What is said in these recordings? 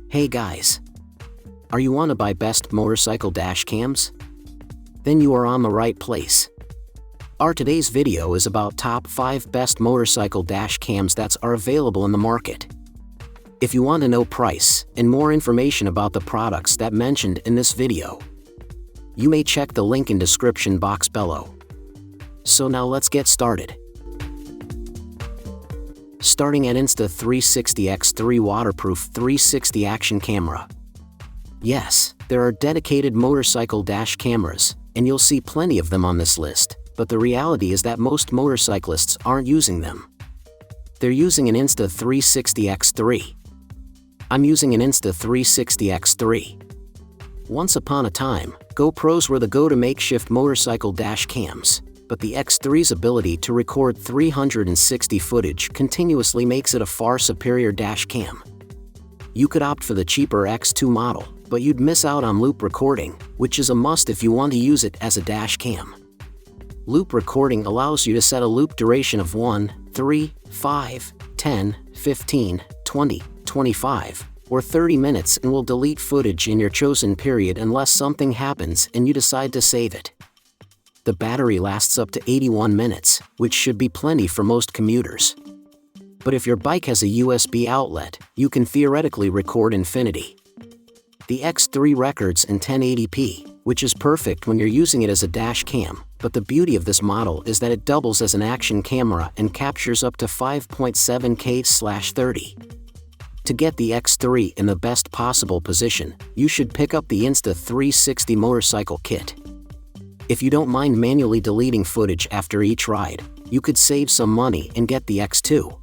Hey guys! Are you want to buy best motorcycle dash cams? Then you are on the right place. Our today's video is about top 5 best motorcycle dash cams that are available in the market. If you want to know price and more information about the products that mentioned in this video, you may check the link in description box below. So now let's get started. Starting at Insta360X3 Waterproof 360 Action Camera. Yes, there are dedicated motorcycle dash cameras, and you'll see plenty of them on this list, but the reality is that most motorcyclists aren't using them. They're using an Insta360X3. I'm using an Insta360X3. Once upon a time, GoPros were the go-to makeshift motorcycle dash cams, but the X3's ability to record 360 footage continuously makes it a far superior dash cam. You could opt for the cheaper X2 model, but you'd miss out on loop recording, which is a must if you want to use it as a dash cam. Loop recording allows you to set a loop duration of 1, 3, 5, 10, 15, 20, 25, or 30 minutes and will delete footage in your chosen period unless something happens and you decide to save it. The battery lasts up to 81 minutes, which should be plenty for most commuters. But if your bike has a USB outlet, you can theoretically record infinity. The X3 records in 1080p, which is perfect when you're using it as a dash cam, but the beauty of this model is that it doubles as an action camera and captures up to 5.7K/30. To get the X3 in the best possible position, you should pick up the Insta360 motorcycle kit. If you don't mind manually deleting footage after each ride, you could save some money and get the X2.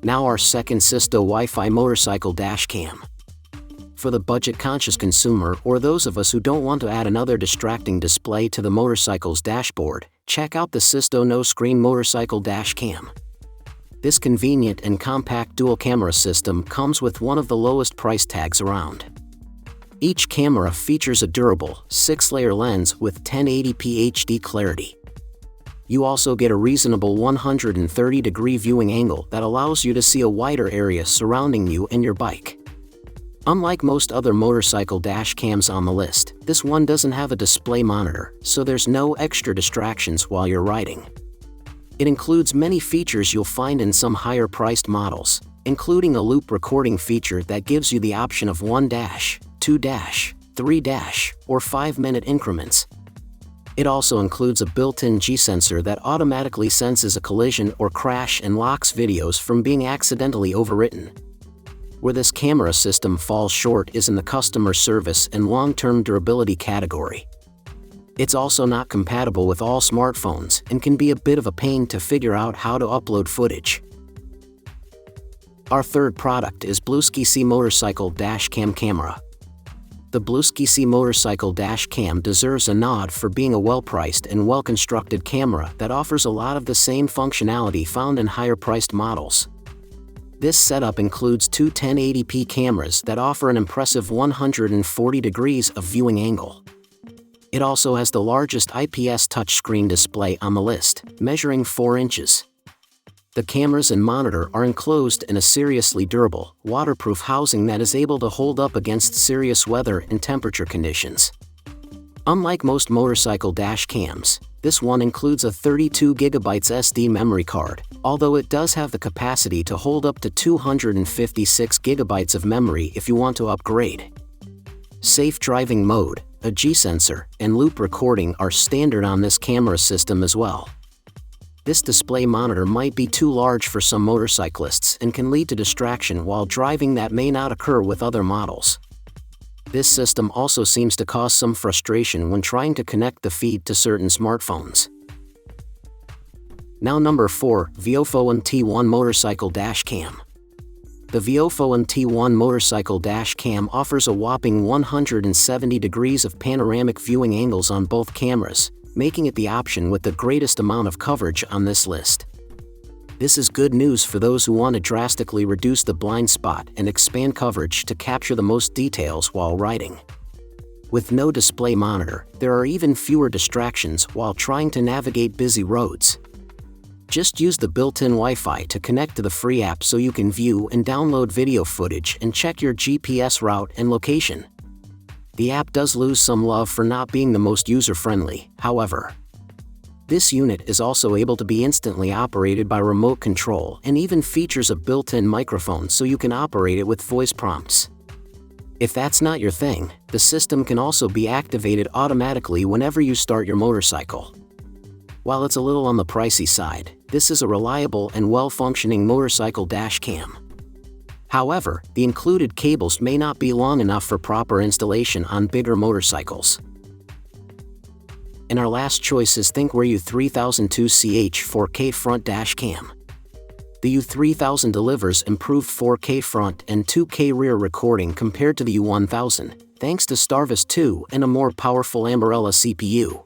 Now our second Sisto Wi-Fi motorcycle dash cam. For the budget-conscious consumer or those of us who don't want to add another distracting display to the motorcycle's dashboard, check out the Sisto no-screen motorcycle dash cam. This convenient and compact dual-camera system comes with one of the lowest price tags around. Each camera features a durable, 6-layer lens with 1080p HD clarity. You also get a reasonable 130-degree viewing angle that allows you to see a wider area surrounding you and your bike. Unlike most other motorcycle dash cams on the list, this one doesn't have a display monitor, so there's no extra distractions while you're riding. It includes many features you'll find in some higher-priced models, including a loop recording feature that gives you the option of 1 dash, 2 dash, 3 dash, or 5-minute increments. It also includes a built-in G-sensor that automatically senses a collision or crash and locks videos from being accidentally overwritten. Where this camera system falls short is in the customer service and long-term durability category. It's also not compatible with all smartphones and can be a bit of a pain to figure out how to upload footage. Our third product is Bluesky Motorcycle Dash Cam Camera. The Bluesky Motorcycle Dash Cam deserves a nod for being a well-priced and well-constructed camera that offers a lot of the same functionality found in higher-priced models. This setup includes two 1080p cameras that offer an impressive 140 degrees of viewing angle. It also has the largest IPS touchscreen display on the list, measuring 4 inches. The cameras and monitor are enclosed in a seriously durable, waterproof housing that is able to hold up against serious weather and temperature conditions. Unlike most motorcycle dash cams, this one includes a 32GB SD memory card, although it does have the capacity to hold up to 256GB of memory if you want to upgrade. Safe driving mode, a G-sensor, and loop recording are standard on this camera system as well. This display monitor might be too large for some motorcyclists and can lead to distraction while driving that may not occur with other models. This system also seems to cause some frustration when trying to connect the feed to certain smartphones. Now number 4, Viofone T1 Motorcycle Dash Cam. The Viofone T1 Motorcycle Dash Cam offers a whopping 170 degrees of panoramic viewing angles on both cameras, making it the option with the greatest amount of coverage on this list. This is good news for those who want to drastically reduce the blind spot and expand coverage to capture the most details while riding. With no display monitor, there are even fewer distractions while trying to navigate busy roads. Just use the built-in Wi-Fi to connect to the free app so you can view and download video footage and check your GPS route and location. The app does lose some love for not being the most user-friendly, however. This unit is also able to be instantly operated by remote control and even features a built-in microphone so you can operate it with voice prompts. If that's not your thing, the system can also be activated automatically whenever you start your motorcycle. While it's a little on the pricey side, this is a reliable and well-functioning motorcycle dash cam. However, the included cables may not be long enough for proper installation on bigger motorcycles. And our last choice is Thinkware U3002CH 4K Front Dash Cam. The U3000 delivers improved 4K front and 2K rear recording compared to the U1000, thanks to Starvis 2 and a more powerful Ambarella CPU.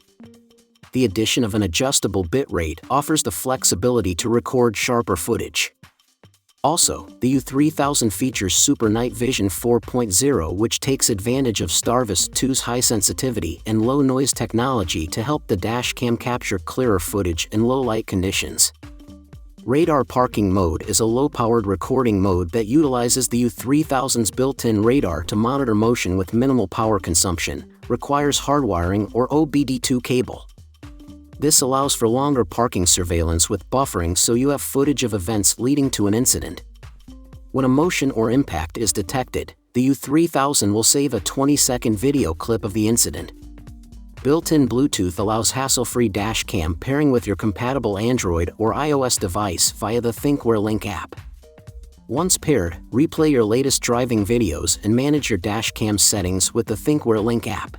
The addition of an adjustable bitrate offers the flexibility to record sharper footage. Also, the U3000 features Super Night Vision 4.0, which takes advantage of Starvis 2's high sensitivity and low noise technology to help the dashcam capture clearer footage in low light conditions. Radar Parking Mode is a low-powered recording mode that utilizes the U3000's built-in radar to monitor motion with minimal power consumption, requires hardwiring or OBD2 cable. This allows for longer parking surveillance with buffering so you have footage of events leading to an incident. When a motion or impact is detected, the U3000 will save a 20-second video clip of the incident. Built-in Bluetooth allows hassle-free dashcam pairing with your compatible Android or iOS device via the Thinkware Link app. Once paired, replay your latest driving videos and manage your dashcam settings with the Thinkware Link app.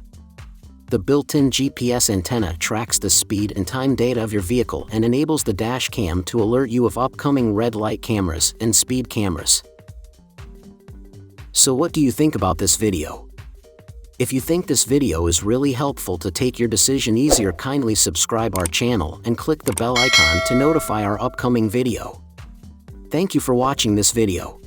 The built-in GPS antenna tracks the speed and time data of your vehicle and enables the dash cam to alert you of upcoming red light cameras and speed cameras. So what do you think about this video? If you think this video is really helpful to take your decision easier, kindly subscribe our channel and click the bell icon to notify our upcoming video. Thank you for watching this video.